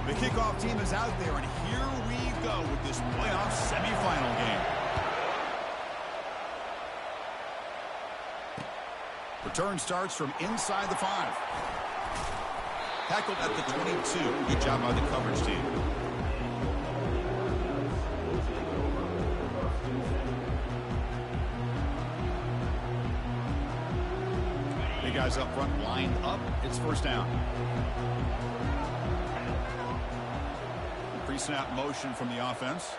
The kickoff team is out there, and here we go with this playoff semifinal game. Return starts from inside the 5. Tackled at the 22. Good job by the coverage team. The guys up front lined up. It's first down. Pre-snap motion from the offense.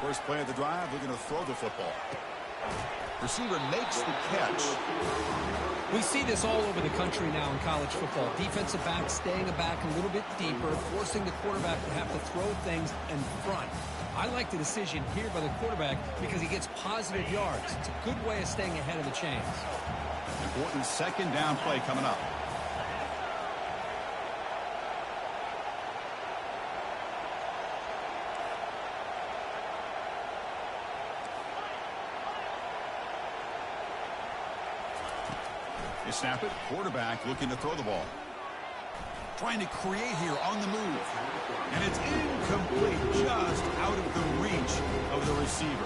First play of the drive, looking to throw the football. Receiver makes the catch. We see this all over the country now in college football. Defensive backs staying back a little bit deeper, forcing the quarterback to have to throw things in front. I like the decision here by the quarterback because he gets positive yards. It's a good way of staying ahead of the chains. Important second down play coming up. They snap it. Quarterback looking to throw the ball. Trying to create here on the move. And it's incomplete, just out of the reach of the receiver.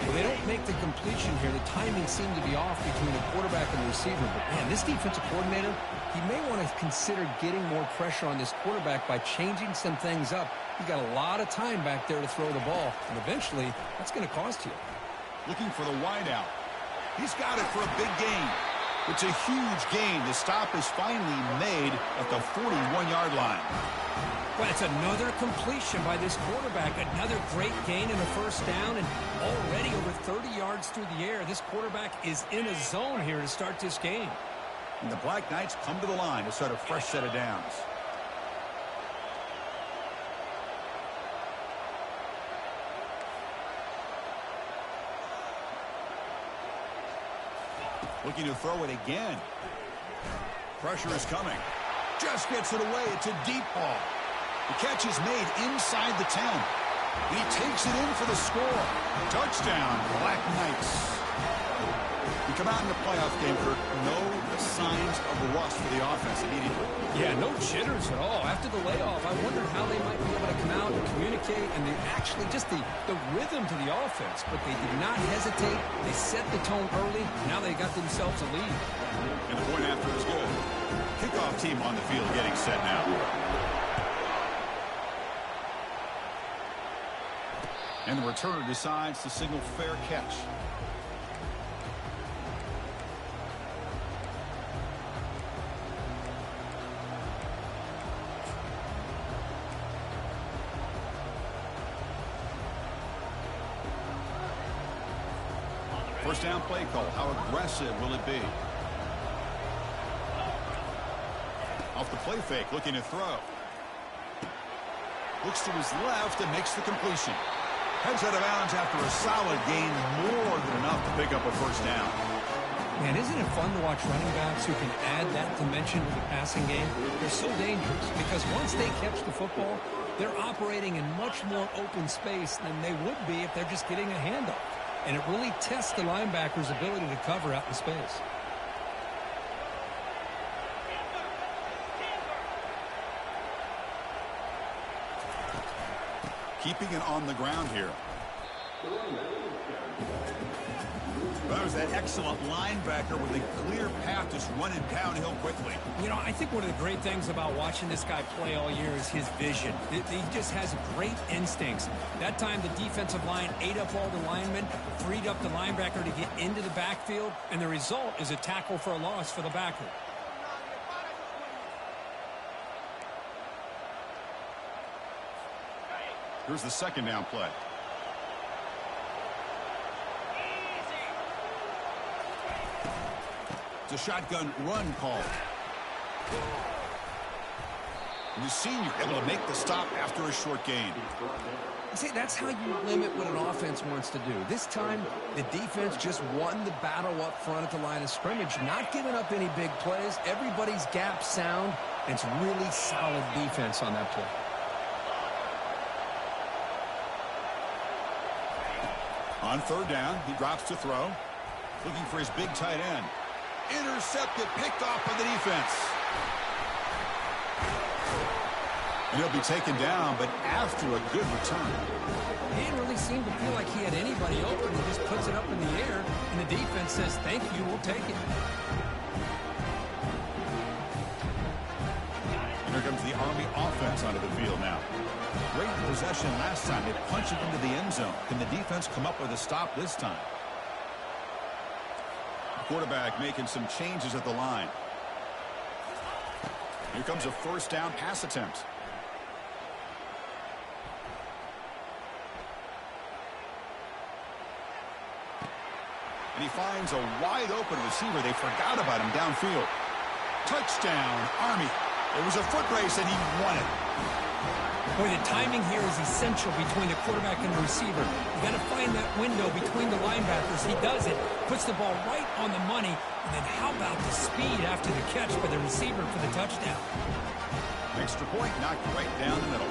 Well, they don't make the completion here. The timing seemed to be off between the quarterback and the receiver. But, man, this defensive coordinator, he may want to consider getting more pressure on this quarterback by changing some things up. He's got a lot of time back there to throw the ball. And eventually, that's going to cost you. Looking for the wideout. He's got it for a big gain. It's a huge gain. The stop is finally made at the 41-yard line. Well, it's another completion by this quarterback. Another great gain in the first down, and already over 30 yards through the air. This quarterback is in a zone here to start this game. And the Black Knights come to the line to start a fresh set of downs. Looking to throw it again. Pressure is coming. Just gets it away. It's a deep ball. The catch is made inside the 10. And he takes it in for the score. Touchdown, Black Knights. We come out in the playoff game, Kirk. No signs of rust for the offense immediately. Yeah, no jitters at all. After the layoff, I wondered how they might be able to come out and communicate and actually just the rhythm to the offense. But they did not hesitate. They set the tone early. Now they got themselves a lead. And the point after is good. Kickoff team on the field getting set now. And the returner decides to signal fair catch. First down play call. How aggressive will it be? Off the play fake, looking to throw. Looks to his left and makes the completion. Heads out of bounds after a solid gain, more than enough to pick up a first down. Man, isn't it fun to watch running backs who can add that dimension to the passing game? They're so dangerous because once they catch the football, they're operating in much more open space than they would be if they're just getting a handoff. And it really tests the linebacker's ability to cover out in space. Keeping it on the ground here. That was that excellent linebacker with a clear path just running downhill quickly. You know, I think one of the great things about watching this guy play all year is his vision. He just has great instincts. That time the defensive line ate up all the linemen, freed up the linebacker to get into the backfield, and the result is a tackle for a loss for the backer. Here's the second down play. It's a shotgun run call. And the senior able to make the stop after a short gain. See, that's how you limit what an offense wants to do. This time, the defense just won the battle up front at the line of scrimmage, not giving up any big plays. Everybody's gap sound, and it's really solid defense on that play. On third down, he drops to throw. Looking for his big tight end. Intercepted, picked off by the defense. And he'll be taken down, but after a good return. He didn't really seem to feel like he had anybody open. He just puts it up in the air, and the defense says, thank you, we'll take it. And here comes the Army offense onto the field now. Great possession last time. They punched it into the end zone. Can the defense come up with a stop this time? The quarterback making some changes at the line. Here comes a first down pass attempt. And he finds a wide-open receiver. They forgot about him downfield. Touchdown, Army. It was a foot race, and he won it. Boy, the timing here is essential between the quarterback and the receiver. You got to find that window between the linebackers. He does it, puts the ball right on the money, and then how about the speed after the catch by the receiver for the touchdown? Extra point knocked right down the middle.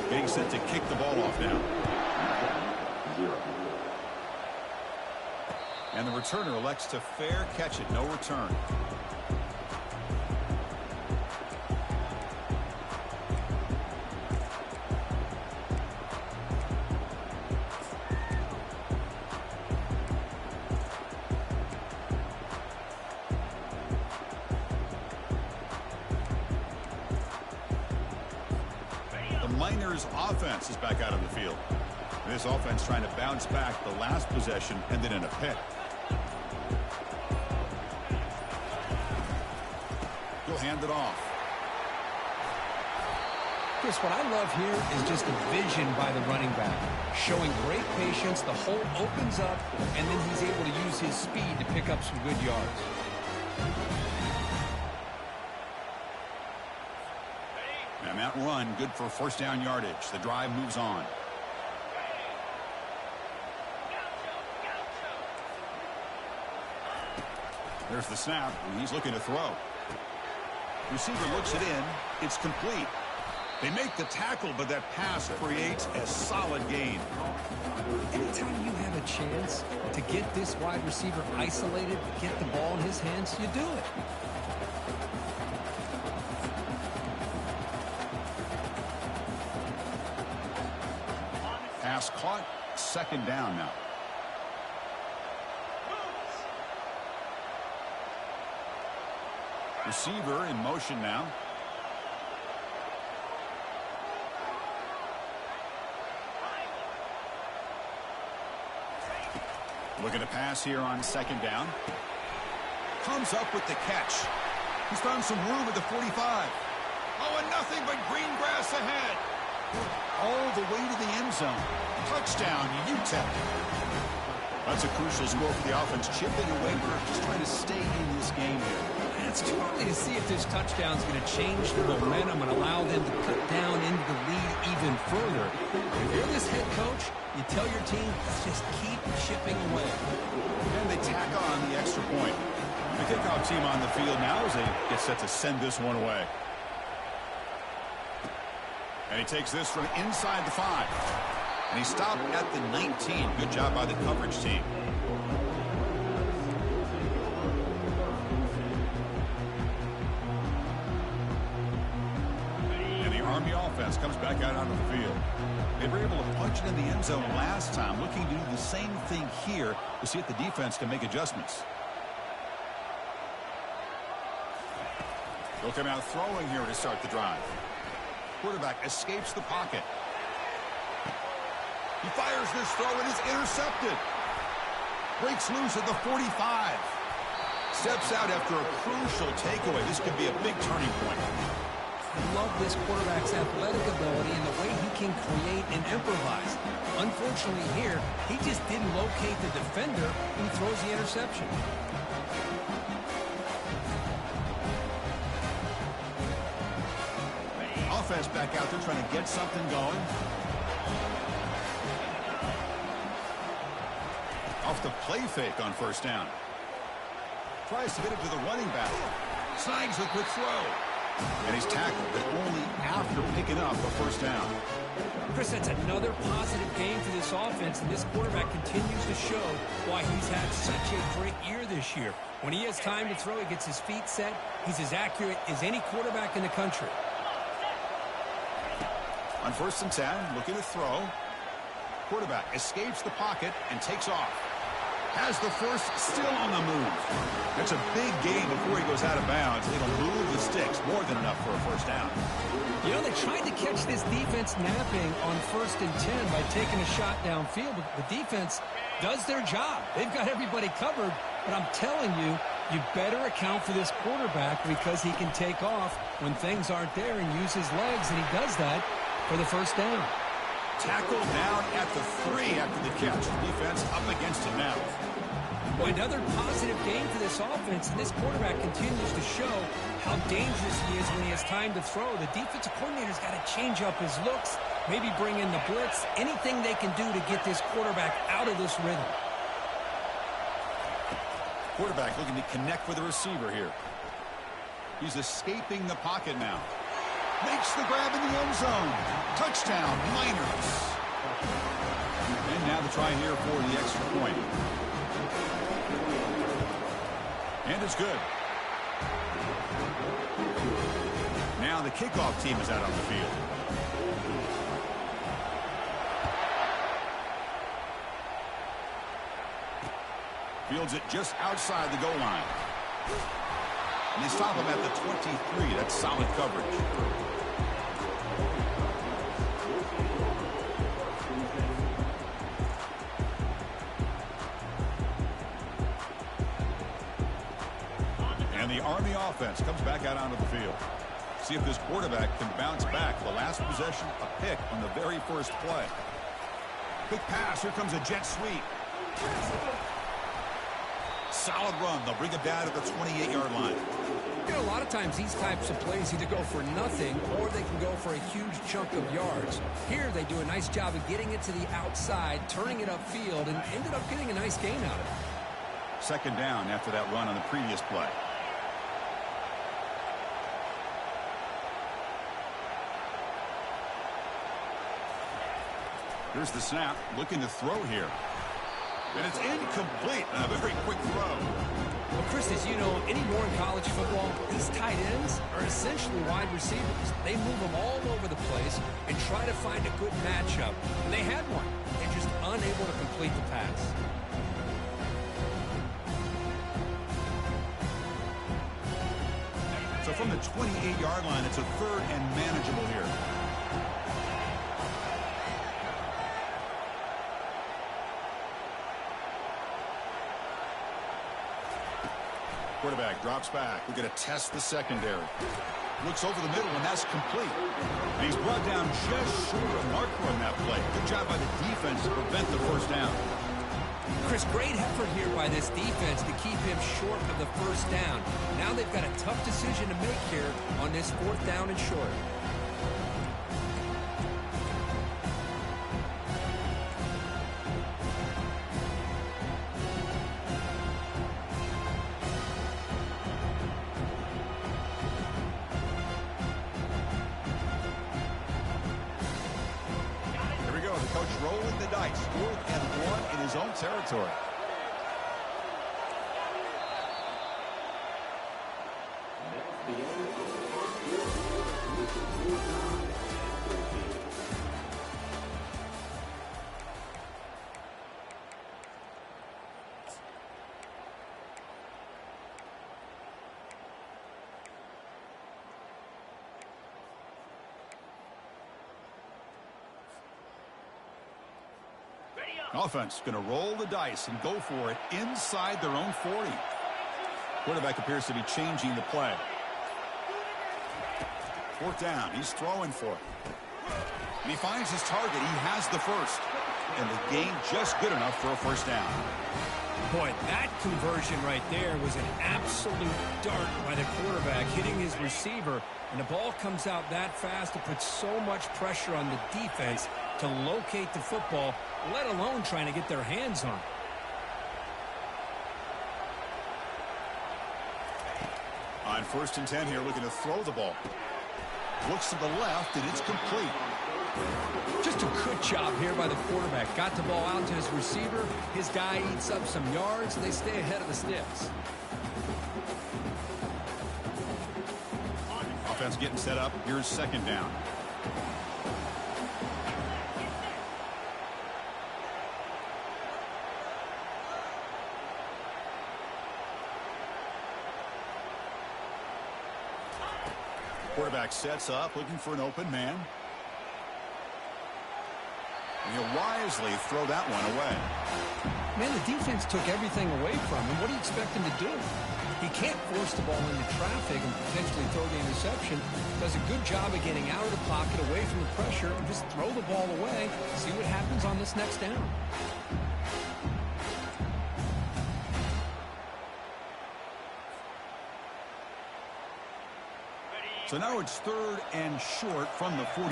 Getting set to kick the ball off now. And the returner elects to fair catch it. No return. The Miners offense is back out on the field. This offense trying to bounce back. The last possession ended in a pick. He'll hand it off. Chris, what I love here is just the vision by the running back. Showing great patience, the hole opens up, and then he's able to use his speed to pick up some good yards. And that run, good for first down yardage. The drive moves on. There's the snap, and he's looking to throw. Receiver looks it in. It's complete. They make the tackle, but that pass creates a solid gain. Anytime you have a chance to get this wide receiver isolated, get the ball in his hands, you do it. Pass caught. Second down now. Receiver in motion now. Looking to pass here on second down. Comes up with the catch. He's found some room at the 45. Oh, and nothing but green grass ahead. All the way to the end zone. Touchdown, UTEP. That's a crucial score for the offense. Chipping away. We're just trying to stay in this game here. It's too early to see if this touchdown is going to change the momentum and allow them to cut down into the lead even further. If you're this head coach, you tell your team, just keep chipping away. And they tack on the extra point. The kickoff team on the field now as they get set to send this one away. And he takes this from inside the 5. And he stopped at the 19. Good job by the coverage team. And the Army offense comes back out onto the field. They were able to punch it in the end zone last time, looking to do the same thing here to see if the defense can make adjustments. They'll come out throwing here to start the drive. Quarterback escapes the pocket. He fires this throw and is intercepted. Breaks loose at the 45. Steps out after a crucial takeaway. This could be a big turning point. I love this quarterback's athletic ability and the way he can create and improvise. Unfortunately here, he just didn't locate the defender when he throws the interception. Offense back out there trying to get something going. Off the play fake on first down. Tries to get it to the running back. Snags a quick throw. And he's tackled, but only after picking up a first down. Chris, that's another positive game for this offense, and this quarterback continues to show why he's had such a great year this year. When he has time to throw, he gets his feet set. He's as accurate as any quarterback in the country. On 1st and 10, looking to throw. Quarterback escapes the pocket and takes off. Has the first, still on the move. That's a big gain before he goes out of bounds. It'll move the sticks, more than enough for a first down. You know, they tried to catch this defense napping on 1st and 10 by taking a shot downfield, but the defense does their job. They've got everybody covered, but I'm telling you, you better account for this quarterback because he can take off when things aren't there and use his legs, and he does that for the first down. Tackled down at the 3 after the catch. Defense up against him now. Well, another positive game for this offense, and this quarterback continues to show how dangerous he is when he has time to throw. The defensive coordinator's got to change up his looks, maybe bring in the blitz, anything they can do to get this quarterback out of this rhythm. Quarterback looking to connect with the receiver here. He's escaping the pocket now. Makes the grab in the end zone. Touchdown, Miners. And now the try here for the extra point. And it's good. Now the kickoff team is out on the field. Fields it just outside the goal line. And they stop him at the 23. That's solid coverage. And the Army offense comes back out onto the field. See if this quarterback can bounce back. The last possession, a pick on the very first play. Quick pass. Here comes a jet sweep. Solid run. They'll bring it down to the 28-yard line. You know, a lot of times these types of plays either go for nothing or they can go for a huge chunk of yards. Here they do a nice job of getting it to the outside, turning it upfield, and ended up getting a nice gain out of it. 2nd down after that run on the previous play. Here's the snap. Looking to throw here. And it's incomplete. A very quick throw. Well, Chris, as you know, anymore in college football, these tight ends are essentially wide receivers. They move them all over the place and try to find a good matchup. And they had one. They're just unable to complete the pass. So from the 28-yard line, it's a 3rd and manageable here. Quarterback drops back. We're going to test the secondary. Looks over the middle, and that's complete. And he's brought down just short of marker on that play. Good job by the defense to prevent the first down. Chris, great effort here by this defense to keep him short of the first down. Now they've got a tough decision to make here on this 4th down and short. Coach rolling the dice. 4th and 1 in his own territory. Offense going to roll the dice and go for it inside their own 40. Quarterback appears to be changing the play. 4th down. He's throwing for it. And he finds his target. He has the first. And the gain just good enough for a first down. Boy, that conversion right there was an absolute dart by the quarterback hitting his receiver. And the ball comes out that fast. It puts so much pressure on the defense to locate the football, let alone trying to get their hands on it. On 1st and 10 here, looking to throw the ball. Looks to the left, and it's complete. Just a good job here by the quarterback. Got the ball out to his receiver. His guy eats up some yards. They stay ahead of the sticks. Offense getting set up. Here's 2nd down. Quarterback sets up, looking for an open man. And he'll wisely throw that one away. Man, the defense took everything away from him. What do you expect him to do? He can't force the ball into traffic and potentially throw the interception. Does a good job of getting out of the pocket, away from the pressure, and just throw the ball away. See what happens on this next down. So now it's 3rd and short from the 43.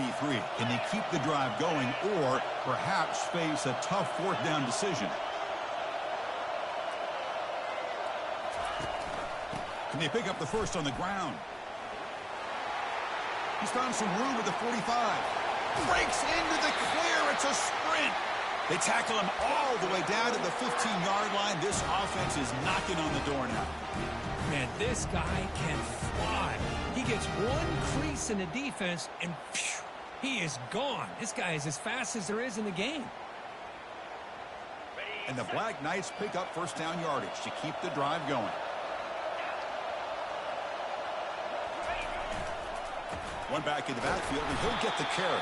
Can they keep the drive going or perhaps face a tough 4th down decision? Can they pick up the first on the ground? He's found some room at the 45. Breaks into the clear. It's a sprint. They tackle him all the way down to the 15-yard line. This offense is knocking on the door now. Man, this guy can fly. He gets one crease in the defense, and phew, he is gone. This guy is as fast as there is in the game. And the Black Knights pick up 1st down yardage to keep the drive going. One back in the backfield, and he'll get the carry.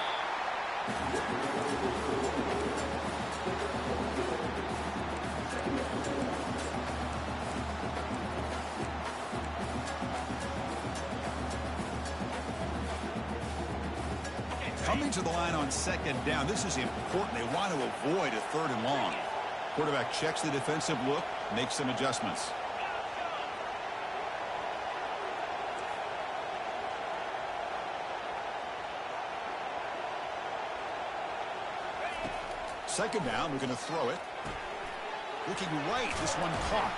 Coming to the line on 2nd down. This is important. They want to avoid a 3rd and long. Quarterback checks the defensive look, makes some adjustments. Second down, we're going to throw it. Looking right, this one caught.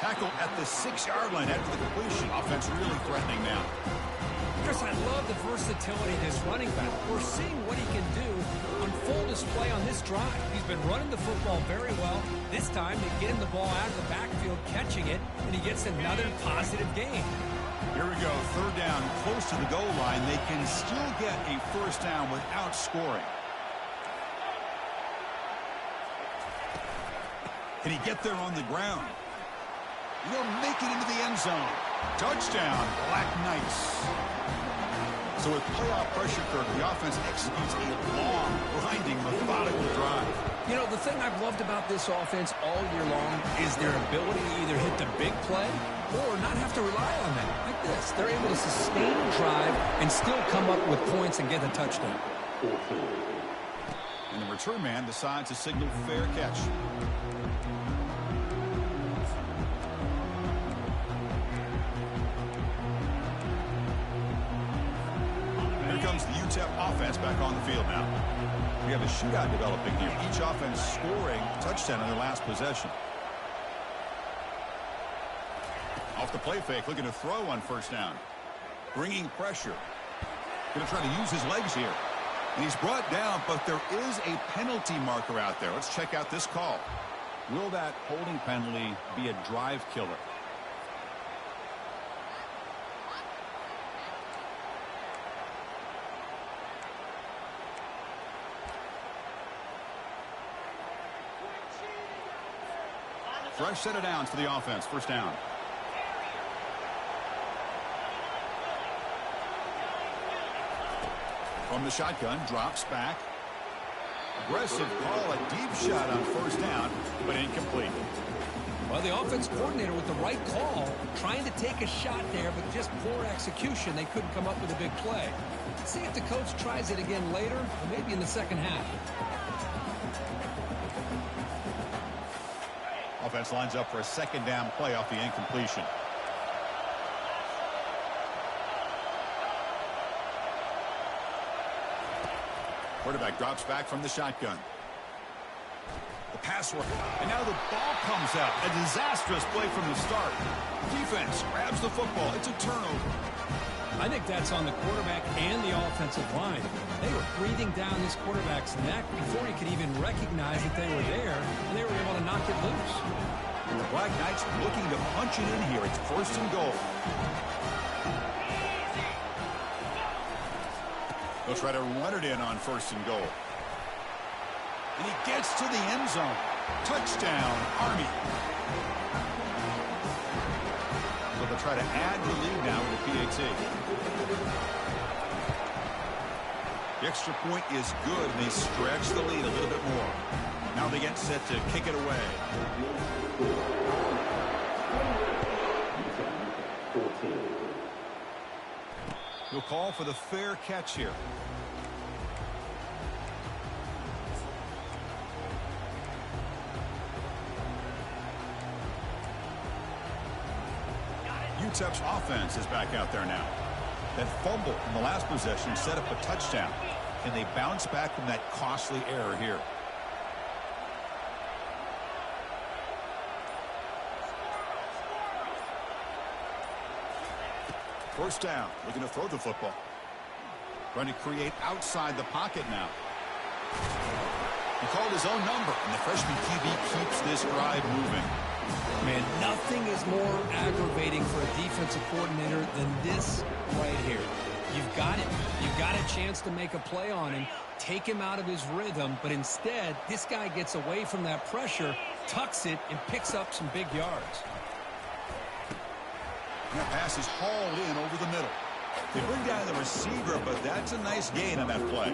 Tackle at the 6-yard line after the completion. Offense really threatening now. Chris, I love the versatility of this running back. We're seeing what he can do on full display on this drive. He's been running the football very well. This time, they get him the ball out of the backfield, catching it, and he gets another positive gain. Here we go, 3rd down, close to the goal line. They can still get a 1st down without scoring. Can he get there on the ground? He'll make it into the end zone. Touchdown, Black Knights. So with playoff pressure, Kirk, the offense executes a long, grinding, methodical drive. You know, the thing I've loved about this offense all year long is their ability to either hit the big play or not have to rely on that. Like this, they're able to sustain a drive and still come up with points and get a touchdown. And the return man decides to signal fair catch. Comes the UTEP offense back on the field now. We have a shootout developing here. Each offense scoring a touchdown in their last possession. Off the play fake, looking to throw on 1st down. Bringing pressure. Going to try to use his legs here. And he's brought down, but there is a penalty marker out there. Let's check out this call. Will that holding penalty be a drive killer? Fresh set of downs for the offense. 1st down. From the shotgun, drops back. Aggressive call, a deep shot on 1st down, but incomplete. Well, the offense coordinator with the right call, trying to take a shot there, but just poor execution. They couldn't come up with a big play. Let's see if the coach tries it again later, or maybe in the 2nd half. Offense lines up for a 2nd down play off the incompletion. Quarterback drops back from the shotgun. The pass work. And now the ball comes out. A disastrous play from the start. Defense grabs the football. It's a turnover. I think that's on the quarterback and the offensive line. They were breathing down this quarterback's neck before he could even recognize that they were there, and they were able to knock it loose. The Black Knights looking to punch it in here. It's 1st and goal. They'll try to run it in on 1st and goal. And he gets to the end zone. Touchdown, Army. So they'll try to add the lead now with the PAT. The extra point is good, and they stretch the lead a little bit more. Now they get set to kick it away. He'll call for the fair catch here. UTEP's offense is back out there now. That fumble in the last possession set up a touchdown, and they bounce back from that costly error here. First down, looking to throw the football. Trying to create outside the pocket now. He called his own number, and the freshman QB keeps this drive moving. Man, nothing is more aggravating for a defensive coordinator than this right here. You've got it. You've got a chance to make a play on him, take him out of his rhythm, but instead, this guy gets away from that pressure, tucks it, and picks up some big yards. And that pass is hauled in over the middle. They bring down the receiver, but that's a nice gain on that play.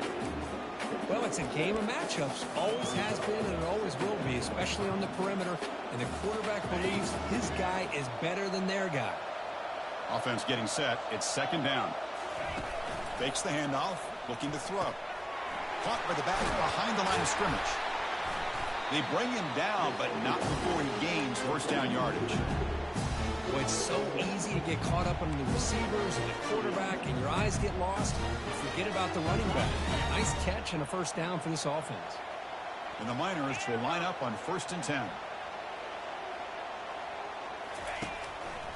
Well, it's a game of matchups. Always has been, and it always will be, especially on the perimeter. And the quarterback believes his guy is better than their guy. Offense getting set. It's 2nd down. Fakes the handoff, looking to throw. Caught by the back behind the line of scrimmage. They bring him down, but not before he gains 1st down yardage. Well, it's so easy to get caught up on the receivers and the quarterback, and your eyes get lost. You forget about the running back. Nice catch and a 1st down for this offense. And the Miners will line up on 1st and 10.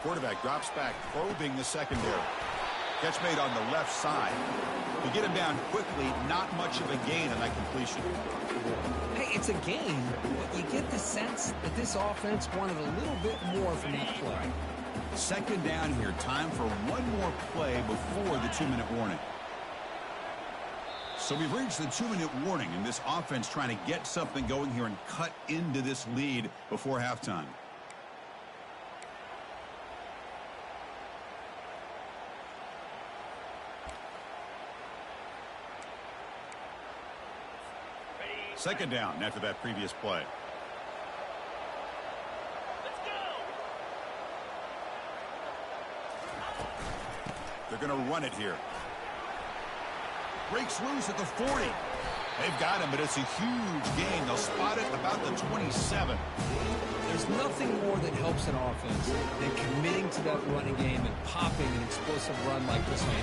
Quarterback drops back, probing the secondary. Catch made on the left side. To get him down quickly, not much of a gain on that completion. Hey, it's a game, but you get the sense that this offense wanted a little bit more from that play. 2nd down here. Time for one more play before the 2-minute warning. So we've reached the 2-minute warning, and this offense trying to get something going here and cut into this lead before halftime. Second down after that previous play. Let's go. They're going to run it here. Breaks loose at the 40. They've got him, but it's a huge gain. They'll spot it about the 27. There's nothing more that helps an offense than committing to that running game and popping an explosive run like this one.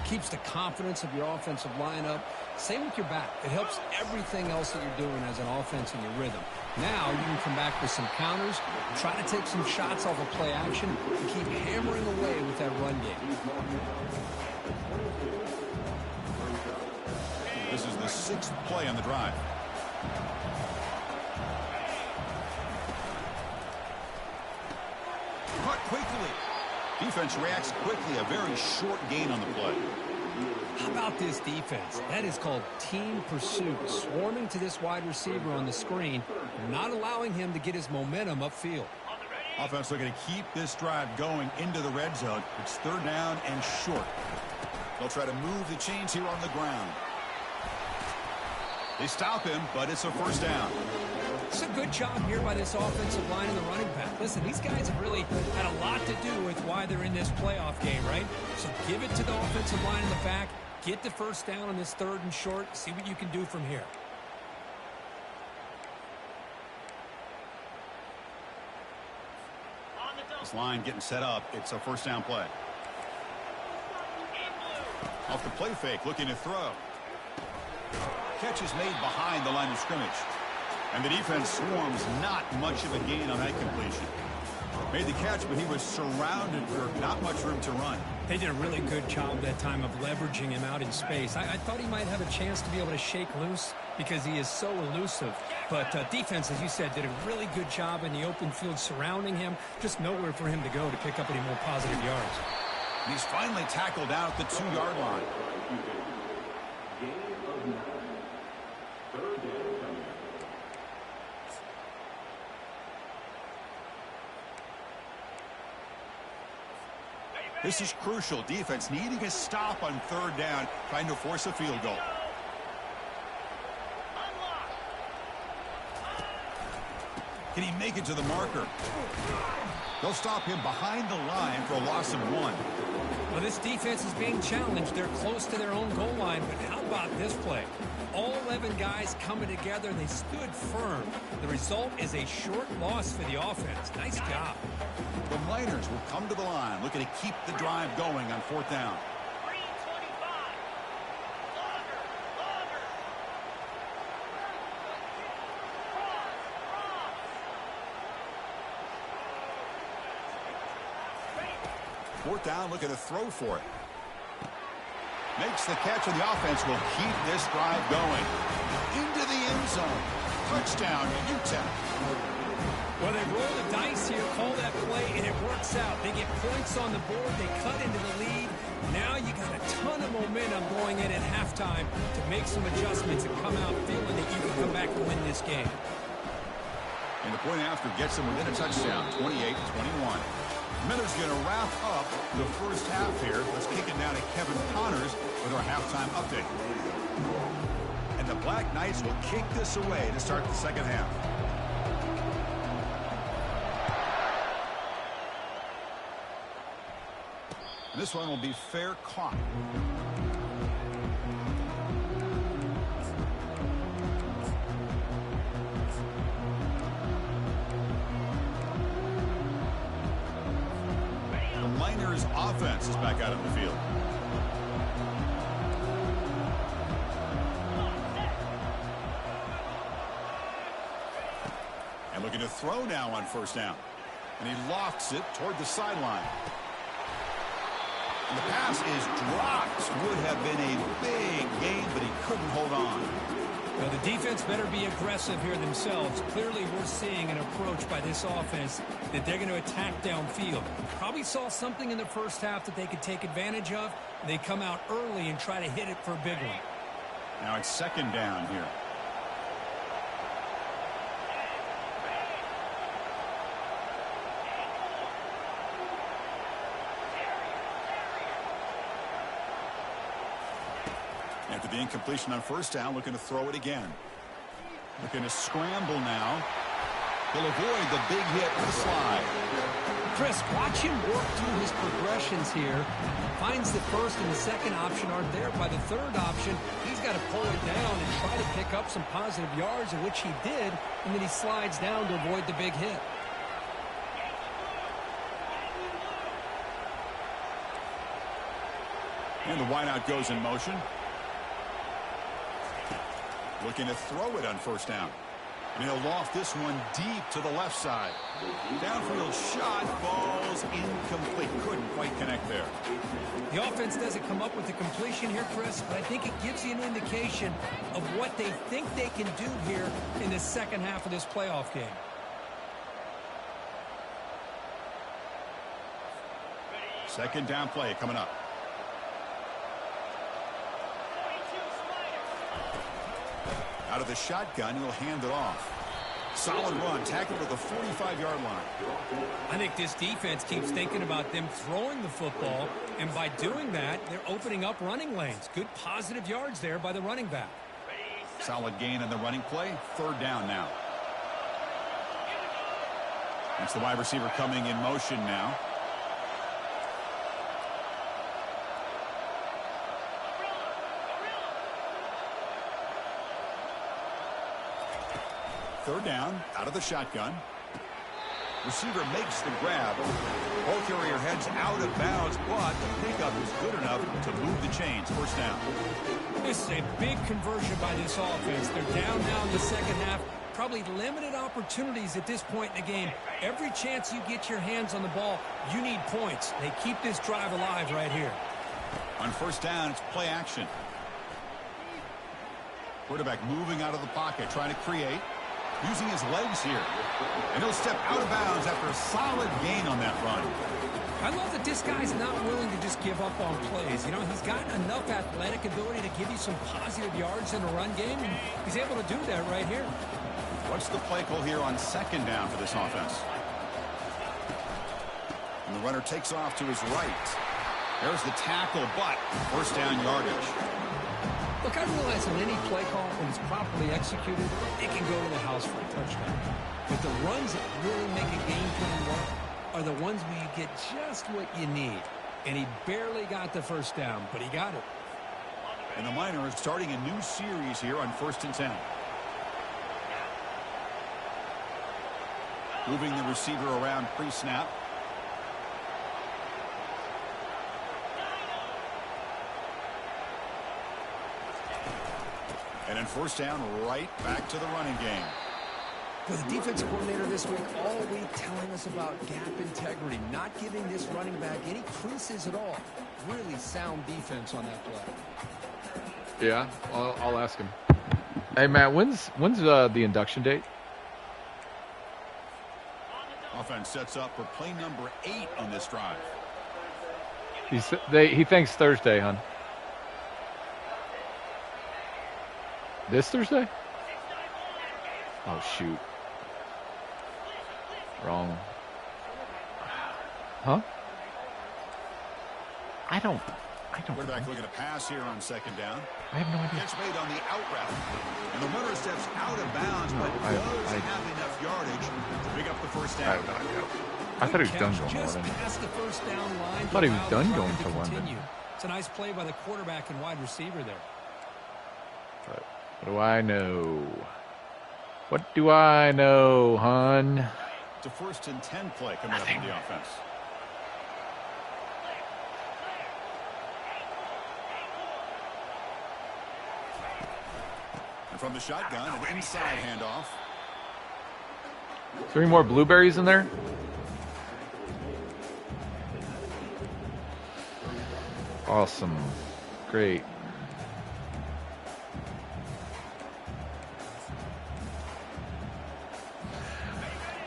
Keeps the confidence of your offensive lineup. Same with your back. It helps everything else that you're doing as an offense in your rhythm. Now you can come back with some counters, try to take some shots off of play action, and keep hammering away with that run game. This is the 6th play on the drive. Caught quickly. Defense reacts quickly. A very short gain on the play. How about this defense? That is called team pursuit. Swarming to this wide receiver on the screen, not allowing him to get his momentum upfield. Offense looking to keep this drive going into the red zone. It's 3rd down and short. They'll try to move the chains here on the ground. They stop him, but it's a 1st down. It's a good job here by this offensive line and the running back. Listen, these guys have really had a lot to do with why they're in this playoff game, right? So give it to the offensive line in the back. Get the 1st down on this 3rd and short. See what you can do from here. This line getting set up. It's a 1st down play. Off the play fake, looking to throw. Catch is made behind the line of scrimmage. And the defense swarms, not much of a gain on that completion. Made the catch, but he was surrounded for not much room to run. They did a really good job that time of leveraging him out in space. I thought he might have a chance to be able to shake loose because he is so elusive. But defense, as you said, did a really good job in the open field surrounding him. Just nowhere for him to go to pick up any more positive yards. And he's finally tackled out at the 2-yard line. This is crucial. Defense needing a stop on 3rd down, trying to force a field goal. Can he make it to the marker? They'll stop him behind the line for a loss of 1. Well, this defense is being challenged. They're close to their own goal line, but how about this play? All 11 guys coming together, and they stood firm. The result is a short loss for the offense. Nice job. The Miners will come to the line, looking to keep the drive going on 4th down. Fourth down, looking to throw for it. Makes the catch, and the offense will keep this drive going. Into the end zone. Touchdown, Utah. Well, they roll the dice here, call that play, and it works out. They get points on the board. They cut into the lead. Now you got a ton of momentum going in at halftime to make some adjustments and come out feeling that you can come back and win this game. And the point after gets them within a touchdown, 28-21. Miller's going to wrap up the first half here. Let's kick it down to Kevin Connors with our halftime update. And the Black Knights will kick this away to start the second half. And this one will be fair caught. The Miners offense is back out on the field. And looking to throw now on 1st down. And he lofts it toward the sideline. And the pass is dropped. Would have been a big gain, but he couldn't hold on. Well, the defense better be aggressive here themselves. Clearly, we're seeing an approach by this offense that they're going to attack downfield. Probably saw something in the first half that they could take advantage of. They come out early and try to hit it for a big one. Now it's 2nd down here. After the incompletion on 1st down, looking to throw it again. Looking to scramble now. He'll avoid the big hit with the slide. Chris, watch him work through his progressions here. Finds the first and the second option aren't there. By the 3rd option, he's got to pull it down and try to pick up some positive yards, of which he did, and then he slides down to avoid the big hit. And the wideout goes in motion. Looking to throw it on 1st down. And he'll loft this one deep to the left side. Downfield shot falls incomplete. Couldn't quite connect there. The offense doesn't come up with the completion here, Chris, but I think it gives you an indication of what they think they can do here in the second half of this playoff game. Second down play coming up. Out of the shotgun, he'll hand it off. Solid run, tackled at the 45-yard line. I think this defense keeps thinking about them throwing the football, and by doing that, they're opening up running lanes. Good positive yards there by the running back. Solid gain on the running play. 3rd down now. It's the wide receiver coming in motion now. Third down, out of the shotgun. Receiver makes the grab. Ball carrier heads out of bounds, but the pickup is good enough to move the chains. 1st down. This is a big conversion by this offense. They're down now in the second half. probably limited opportunities at this point in the game. Every chance you get your hands on the ball, you need points. They keep this drive alive right here. On first down, it's play action. Quarterback moving out of the pocket, trying to create. Using his legs here. And he'll step out of bounds after a solid gain on that run. I love that this guy's not willing to just give up on plays. You know, he's got enough athletic ability to give you some positive yards in the run game, and he's able to do that right here. What's the play call here on second down for this offense? And the runner takes off to his right. There's the tackle, but first down yardage. Look, I realize on any play call, when it's properly executed, it can go to the house for a touchdown. But the runs that really make a game plan work are the ones where you get just what you need. And he barely got the first down, but he got it. And the Miners starting a new series here on 1st and 10. Moving the receiver around pre-snap. And in first down, right back to the running game. With the defense coordinator this week all week telling us about gap integrity, not giving this running back any creases at all. Really sound defense on that play. Yeah, I'll ask him. Hey, Matt, when's the induction date? Offense sets up for play number 8 on this drive. He thinks Thursday, hon. This Thursday? Oh, shoot. Wrong. Huh? I don't Quarterback looking to pass here on second down. I have no idea. Catch made on the out route. And the runner steps out of bounds, but I have enough yardage to pick up the first I down. have no idea. I thought he was done going to Just one. past the first down line. I thought he was to done allow the going drive to one, but- continue. It's a nice play by the quarterback and wide receiver there. But what do I know? What do I know, hon? It's a 1st and 10 play coming up in the offense. And from the shotgun, an inside handoff. Is there any more blueberries in there? Awesome. Great.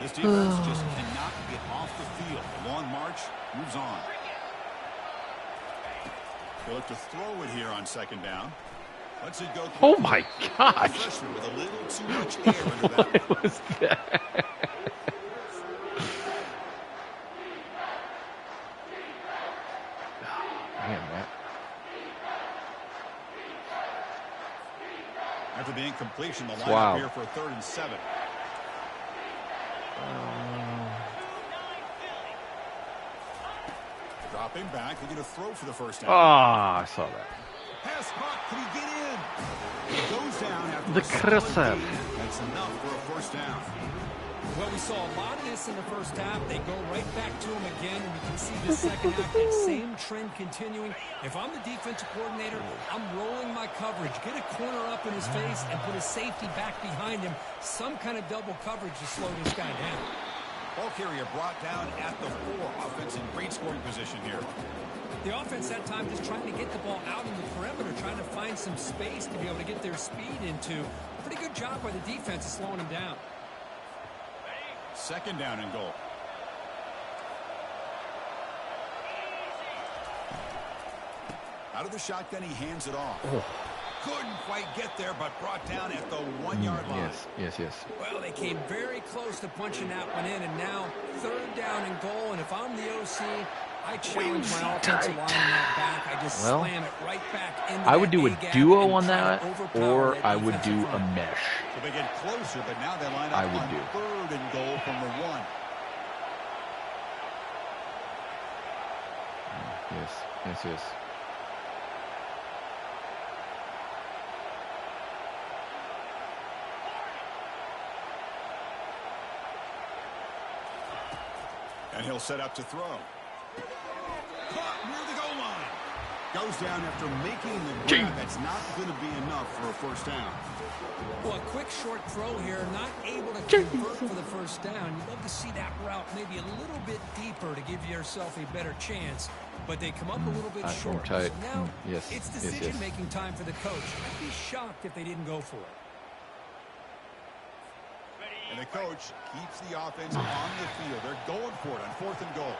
This defense just cannot get off the field. The long march moves on. They look to throw it here on second down. Lets it go. Oh my gosh. Freshman with a little too much air under that. What was that? Man, Matt. After the incompletion, the lineup Wow. here for a 3rd and 7. Dropping back, looking to throw for the first down. I saw that. Pass caught, can he get in? He goes down after The a solid crosser. gain. That's enough for a first down. Well, we saw a lot of this in the first half. They go right back to him again, and we can see the second half, that same trend continuing. If I'm the defensive coordinator, I'm rolling my coverage. Get a corner up in his face and put a safety back behind him. Some kind of double coverage to slow this guy down. Ball carrier brought down at the 4. Offense in great scoring position here. The offense that time just trying to get the ball out in the perimeter, trying to find some space to be able to get their speed into. Pretty good job by the defense of slowing him down. Second down and goal. Out of the shotgun, he hands it off. Couldn't quite get there, but brought down at the 1-yard line. Yes. Well, they came very close to punching that one in, and now 3rd down and goal. And if I'm the OC, I challenge my offensive line in that back. I just slam it right back into I would do a that A-gap duo and on try that, to overpower or that I would defensive do a front. mesh. So they get closer, but now they line up I would on do. 3rd and goal from the 1. Yes. And he'll set up to throw. Caught near the goal line. Goes down after making the grab. That's not going to be enough for a first down. Well, a quick short throw here, not able to convert for the first down. You'd love to see that route maybe a little bit deeper to give yourself a better chance, but they come up a little bit short. Tight. So now Yes. it's decision-making time for the coach. I'd be shocked if they didn't go for it. And the coach keeps the offense on the field. They're going for it on 4th and goal.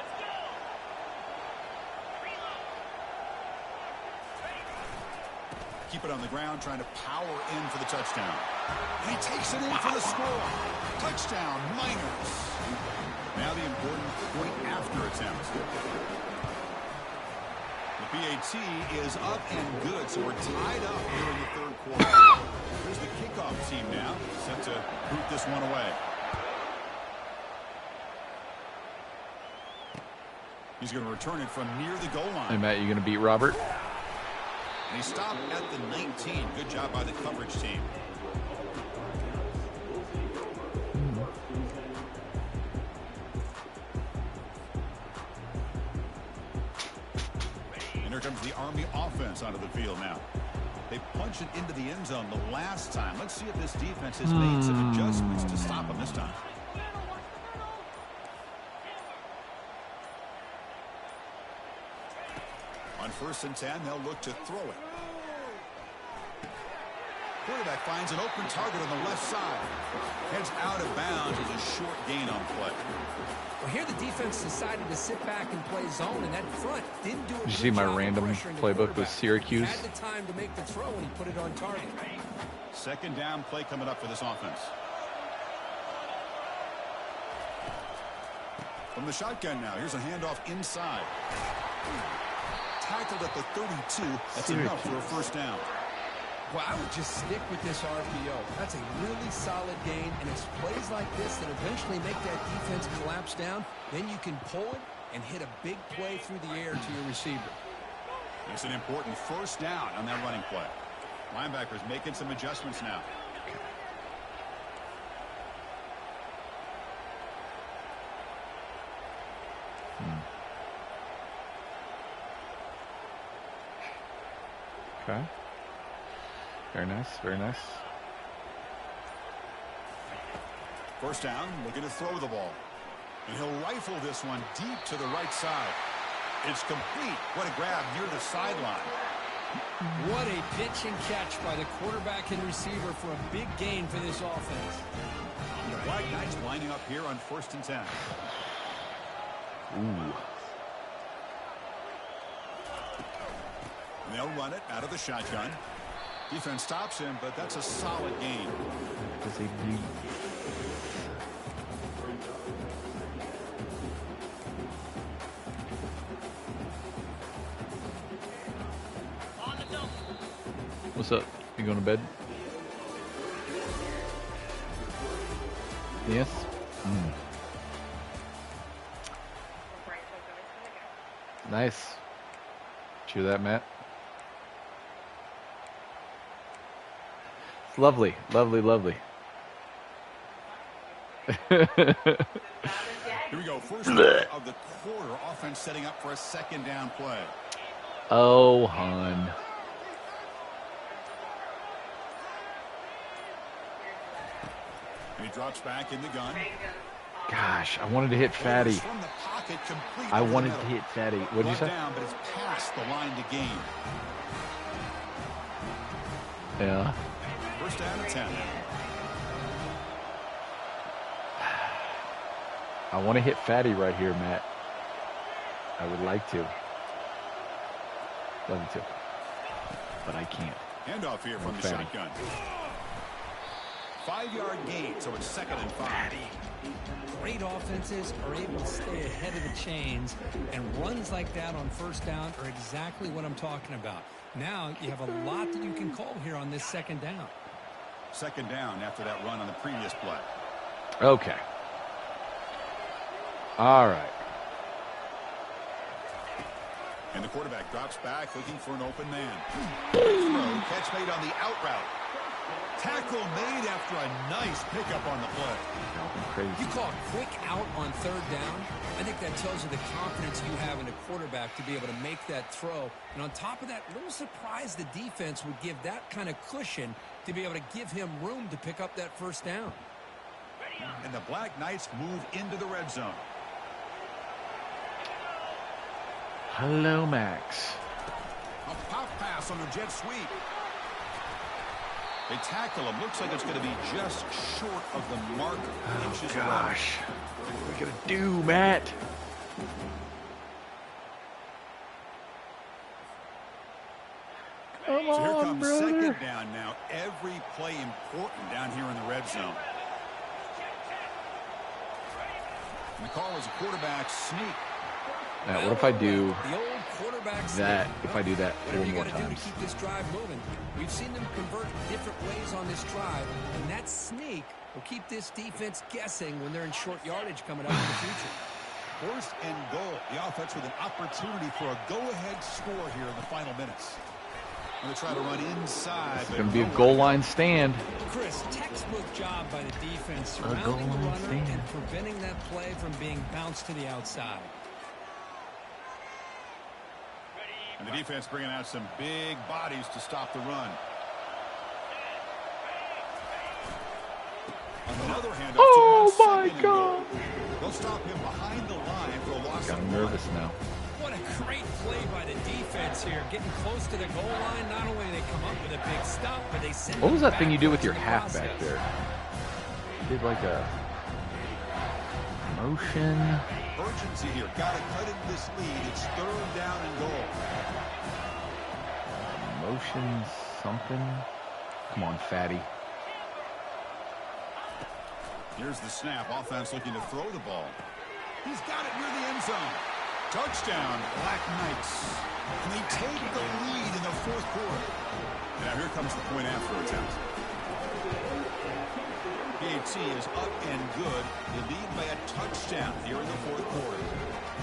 Keep it on the ground, trying to power in for the touchdown. And he takes it in for the score. Touchdown, Miners. Now the important point after attempt. The PAT is up and good, so we're tied up here in the 3rd quarter. Here's the kickoff team now, set to boot this one away. He's going to return it from near the goal line. Hey, Matt, you going to beat Robert? And he stopped at the 19. Good job by the coverage team. And here comes the Army offense onto the field now. They punched it into the end zone the last time. Let's see if this defense has made some adjustments to stop them this time. On 1st and 10, they'll look to throw it. Quarterback finds an open target on the left side. Heads out of bounds as a short gain on play. Well, here the defense decided to sit back and play zone, and that front didn't do it. Did you see my random playbook with Syracuse? Had the time to make the throw, and he put it on target. 2nd down play coming up for this offense. From the shotgun now, here's a handoff inside. Tackled at the 32. That's enough for a first down. Well, I would just stick with this RPO. That's a really solid gain, and it's plays like this that eventually make that defense collapse down. Then you can pull it and hit a big play through the air to your receiver. It's an important first down on that running play. Linebackers making some adjustments now. Okay. Very nice, very nice. First down, looking to throw the ball. And he'll rifle this one deep to the right side. It's complete. What a grab near the sideline. What a pitch and catch by the quarterback and receiver for a big gain for this offense. The Black Knights lining up here on 1st and 10. Ooh. They'll run it out of the shotgun. Defense stops him, but that's a solid gain. Does he bleed? What's up? You going to bed? Yes? Nice. Cheer that, Matt. It's lovely, lovely, lovely. Here we go. First play of the quarter. Offense setting up for a 2nd down play. Oh, hon. And he drops back in the gun. Gosh, I wanted to hit Fatty. From the pocket, complete I over the wanted to middle. hit Fatty. What did you say? Down, but it's past the line to gain. Yeah. First down and 10. I want to hit Fatty right here, Matt. I would like to. Love to. But I can't. Handoff here from the Fatty. shotgun. 5-yard gain, so it's 2nd and 5. Great offenses are able to stay ahead of the chains, and runs like that on first down are exactly what I'm talking about. Now you have a lot that you can call here on this 2nd down. 2nd down after that run on the previous play. Okay. All right. And the quarterback drops back looking for an open man. Throw, catch made on the out route. Tackle made after a nice pickup on the play. Crazy. You call a quick out on third down. I think that tells you the confidence you have in a quarterback to be able to make that throw. And on top of that, a little surprised the defense would give that kind of cushion to be able to give him room to pick up that first down. And the Black Knights move into the red zone. Hello, Max. A pop pass on a jet sweep. They tackle him. Looks like it's going to be just short of the mark. Oh, gosh. What are we going to do, Matt? Come So here on, comes brother. second down now. Every play important down here in the red zone. And the call is a quarterback sneak. Matt, what if I do The old quarterback that, sneak. if I do that Whatever 4 you more got to do to times? keep this drive moving. We've seen them convert different ways on this drive, and that sneak will keep this defense guessing when they're in short yardage coming up in the future. First and goal. The offense with an opportunity for a go-ahead score here in the final minutes. Going to try to run inside. It's going to be a goal line stand. Chris, textbook job by the defense goal surrounding the line runner stand. and preventing that play from being bounced to the outside. And the defense bringing out some big bodies to stop the run. Another handoff. Oh, to him on my second and God. goal. They'll stop him behind the line for a loss Got of 1. nervous now. What a great play by the defense here. Getting close to the goal line, not only do they come up with a big stop, but they send What was them that thing you do with backwards your in the halfback process. there? You did like a motion. Urgency here. Got to cut into this lead. It's third down and goal. Motion something. Come on, fatty. Here's the snap. Offense looking to throw the ball. He's got it near the end zone. Touchdown, Black Knights. And they take the lead in the fourth quarter. Now here comes the point after attempt. PAT is up and good. They lead by a touchdown here in the fourth quarter.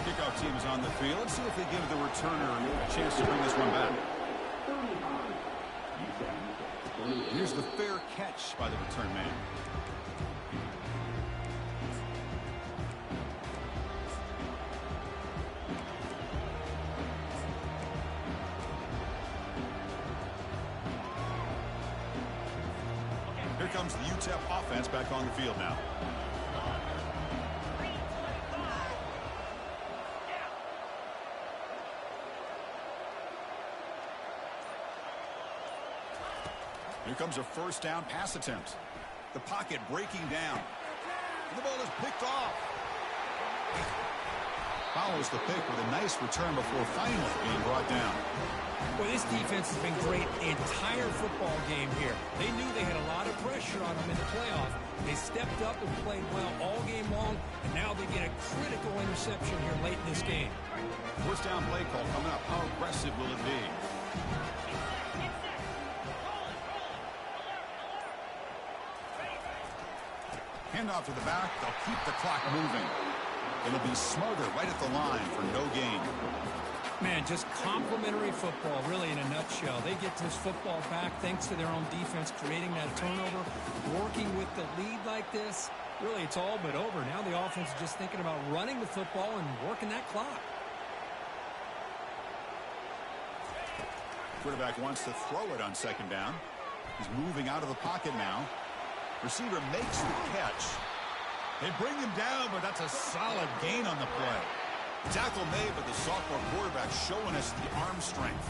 Kickoff team is on the field. Let's see if they give the returner a chance to bring this one back. Here's the fair catch by the return man. Here comes the UTEP offense back on the field now. Here comes a first down pass attempt. The pocket breaking down. And the ball is picked off. Follows the pick with a nice return before finally being brought down. Well, this defense has been great the entire football game here. They knew they had a lot of pressure on them in the playoff. They stepped up and played well all game long, and now they get a critical interception here late in this game. First down play call coming up. How aggressive will it be? Handoff to the back. They'll keep the clock moving. It'll be Smoger right at the line for no gain. Man, just complimentary football, really, in a nutshell. They get this football back thanks to their own defense, creating that turnover, working with the lead like this. Really, it's all but over. Now the offense is just thinking about running the football and working that clock. Quarterback wants to throw it on second down. He's moving out of the pocket now. Receiver makes the catch. They bring him down, but that's a solid gain on the play. Tackle made, but the sophomore quarterback showing us the arm strength.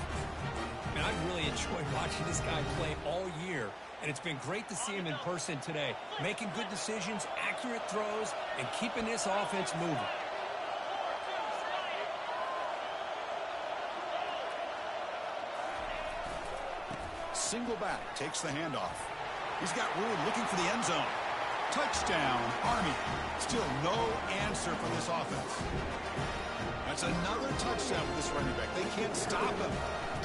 And I've really enjoyed watching this guy play all year, and it's been great to see him in person today, making good decisions, accurate throws, and keeping this offense moving. Single back, takes the handoff. He's got room looking for the end zone. Touchdown, Army. Still no answer for this offense. That's another touchdown for this running back. They can't stop him.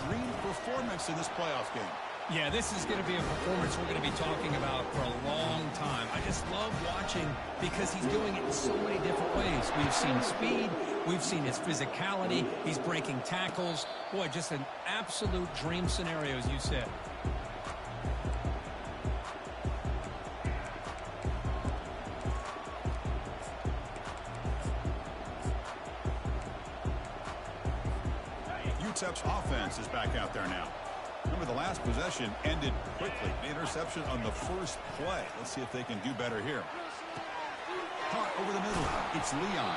Dream performance in this playoff game. Yeah, this is going to be a performance we're going to be talking about for a long time. I just love watching because he's doing it in so many different ways. We've seen speed. We've seen his physicality. He's breaking tackles. Boy, just an absolute dream scenario, as you said. UTEP's offense is back out there now. Remember, the last possession ended quickly. The interception on the first play. Let's see if they can do better here. Caught over the middle. It's Leon.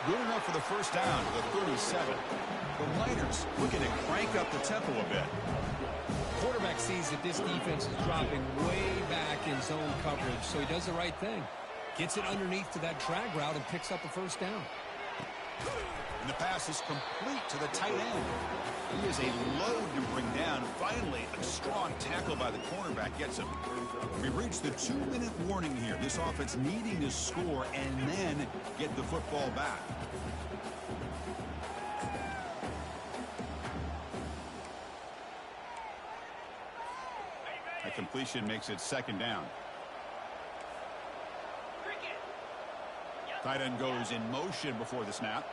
Good enough for the first down to the 37. The Miners looking to crank up the tempo a bit. Quarterback sees that this defense is dropping way back in zone coverage, so he does the right thing. Gets it underneath to that drag route and picks up the first down. And the pass is complete to the tight end. He is a load to bring down. Finally, a strong tackle by the cornerback gets him. We reached the 2-minute warning here. This offense needing to score and then get the football back. A completion makes it second down. Tight end goes in motion before the snap.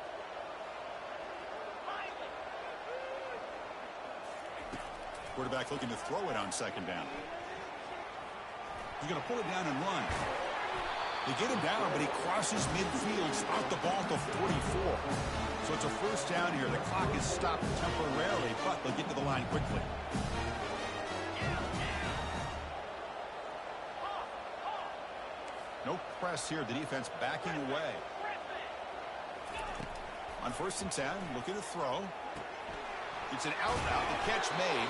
Quarterback looking to throw it on second down. He's going to pull it down and run. They get him down, but he crosses midfield, out the ball to 44. So it's a first down here. The clock is stopped temporarily, but they'll get to the line quickly. No press here. The defense backing away. On 1st and 10, looking to throw. It's an out route. The catch made.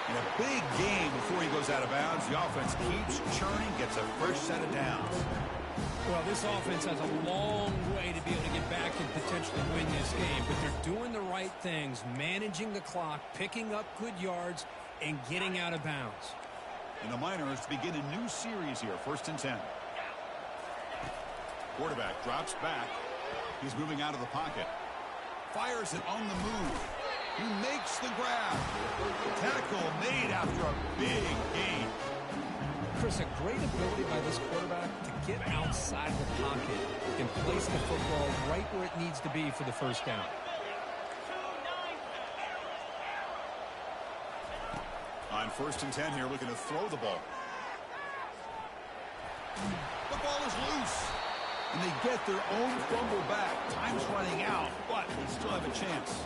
And a big game before he goes out of bounds. The offense keeps churning, gets a fresh set of downs. Well, this offense has a long way to be able to get back and potentially win this game, but they're doing the right things, managing the clock, picking up good yards, and getting out of bounds. And the Miners begin a new series here, 1st and 10. Quarterback drops back. He's moving out of the pocket. Fires it on the move. He makes the grab. Tackle made after a big gain. Chris, a great ability by this quarterback to get outside of the pocket and place the football right where it needs to be for the first down. On 1st and 10 here, looking to throw the ball. The ball is loose. And they get their own fumble back. Time's running out, but they still have a chance.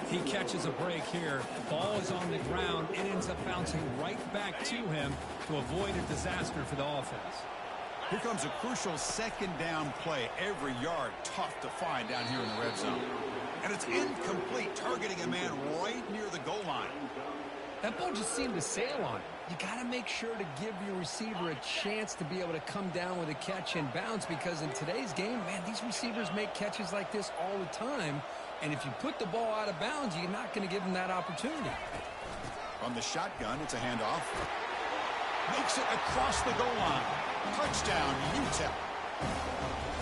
He catches a break here. Ball is on the ground. It ends up bouncing right back to him to avoid a disaster for the offense. Here comes a crucial second down play. Every yard tough to find down here in the red zone. And it's incomplete, targeting a man right near the goal line. That ball just seemed to sail on it. You got to make sure to give your receiver a chance to be able to come down with a catch and bounce, because in today's game, man, these receivers make catches like this all the time. And if you put the ball out of bounds, you're not going to give them that opportunity. From the shotgun, it's a handoff. Makes it across the goal line. Touchdown, UTEP.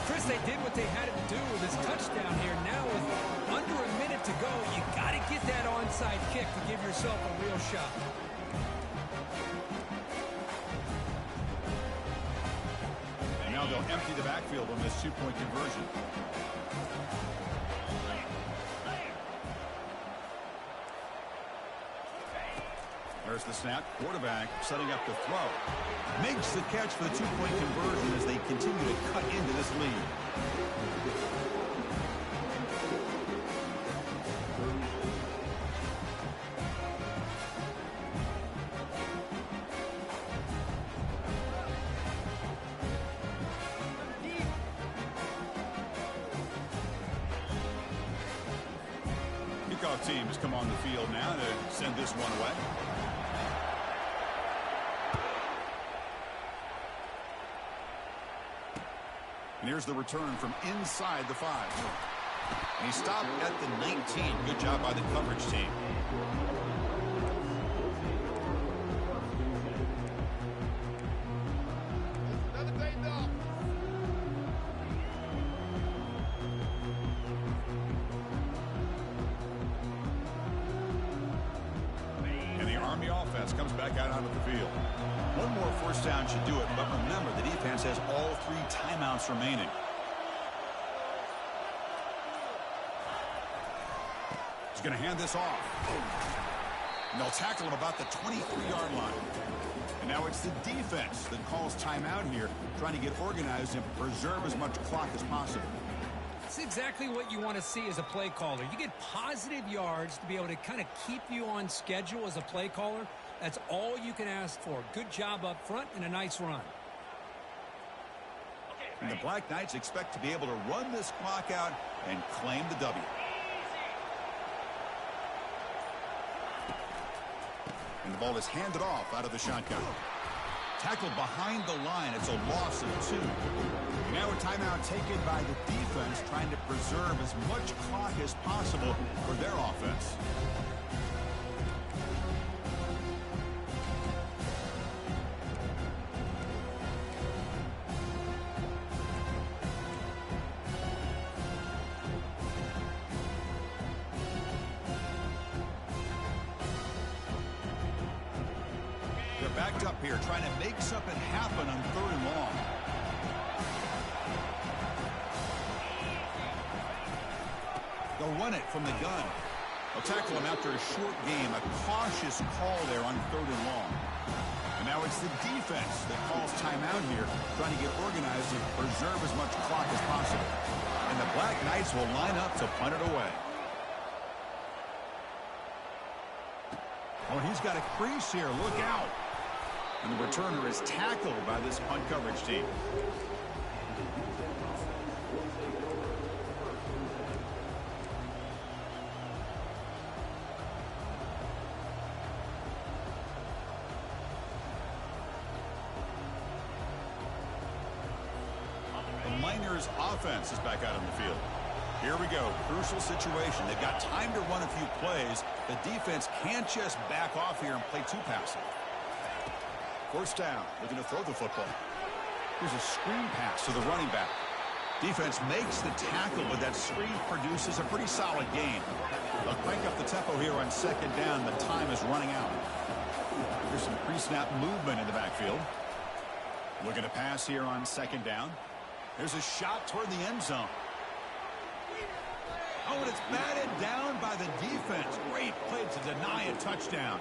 Chris, they did what they had to do with this touchdown here. Now with under a minute to go, you got to get that onside kick to give yourself a real shot. And now they'll empty the backfield on this 2-point conversion. There's the snap. Quarterback setting up the throw. Makes the catch for the 2-point conversion as they continue to cut into this lead. Kickoff teams come on the field now to send this one away. And here's the return from inside the 5. And he stopped at the 19. Good job by the coverage team. And the Army offense comes back out onto the field. One more first down should do it, but remember, the defense has all 3 timeouts remaining. He's going to hand this off. And they'll tackle him about the 23-yard line. And now it's the defense that calls timeout here, trying to get organized and preserve as much clock as possible. That's exactly what you want to see as a play caller. You get positive yards to be able to kind of keep you on schedule as a play caller. That's all you can ask for. Good job up front and a nice run. And the Black Knights expect to be able to run this clock out and claim the W. And the ball is handed off out of the shotgun. Tackled behind the line. It's a loss of 2. Now a timeout taken by the defense, trying to preserve as much clock as possible for their offense. Backed up here, trying to make something happen on 3rd and long. They'll run it from the gun. They'll tackle him after a short game. A cautious call there on 3rd and long. And now it's the defense that calls timeout here, trying to get organized and preserve as much clock as possible. And the Black Knights will line up to punt it away. Oh, he's got a crease here. Look out. And the returner is tackled by this punt coverage team. The Miners offense is back out on the field. Here we go. Crucial situation. They've got time to run a few plays. The defense can't just back off here and play too passive. 1st down, looking to throw the football. Here's a screen pass to the running back. Defense makes the tackle, but that screen produces a pretty solid gain. They'll crank up the tempo here on 2nd down. The time is running out. There's some pre-snap movement in the backfield. Looking to pass here on 2nd down. There's a shot toward the end zone. Oh, and it's batted down by the defense. Great play to deny a touchdown.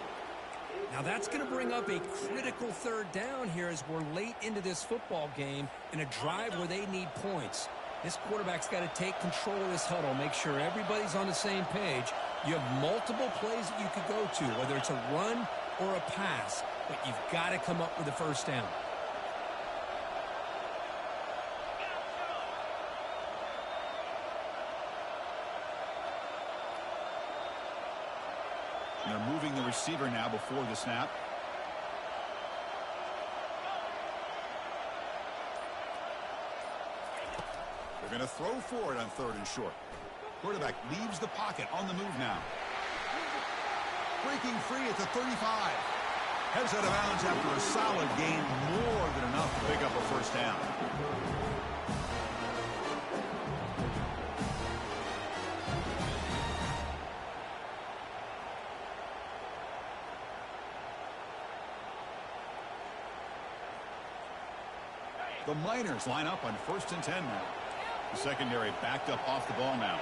Now that's going to bring up a critical 3rd down here as we're late into this football game in a drive where they need points. This quarterback's got to take control of this huddle, make sure everybody's on the same page. You have multiple plays that you could go to, whether it's a run or a pass, but you've got to come up with a 1st down. They're moving the receiver now before the snap. They're going to throw for it on 3rd and short. Quarterback leaves the pocket on the move now. Breaking free at the 35. Heads out of bounds after a solid gain, more than enough to pick up a 1st down. The Miners line up on 1st and 10 now. The secondary backed up off the ball now.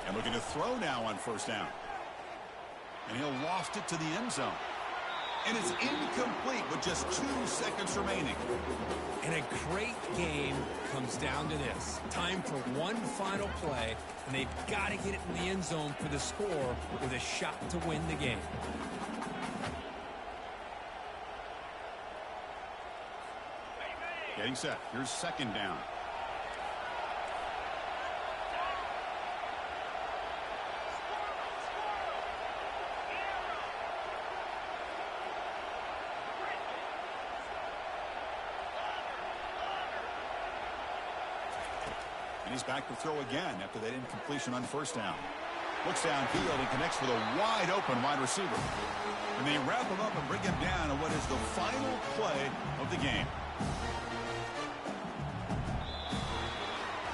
And looking to throw now on 1st down. And he'll loft it to the end zone. And it's incomplete with just 2 seconds remaining. And a great game comes down to this. Time for one final play, and they've got to get it in the end zone for the score with a shot to win the game. Getting set. Here's 2nd down. And he's back to throw again after that incompletion on 1st down. Looks downfield and connects with a wide open wide receiver. And they wrap him up and bring him down on what is the final play of the game.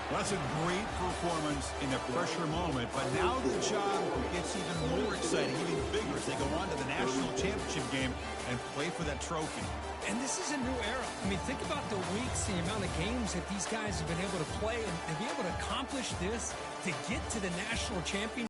Well, that's a great performance in a pressure moment, but now the job gets even more exciting, even bigger as they go on to the national championship game and play for that trophy. And this is a new era. I mean, think about the weeks, the amount of games that these guys have been able to play and be able to accomplish this to get to the national championship.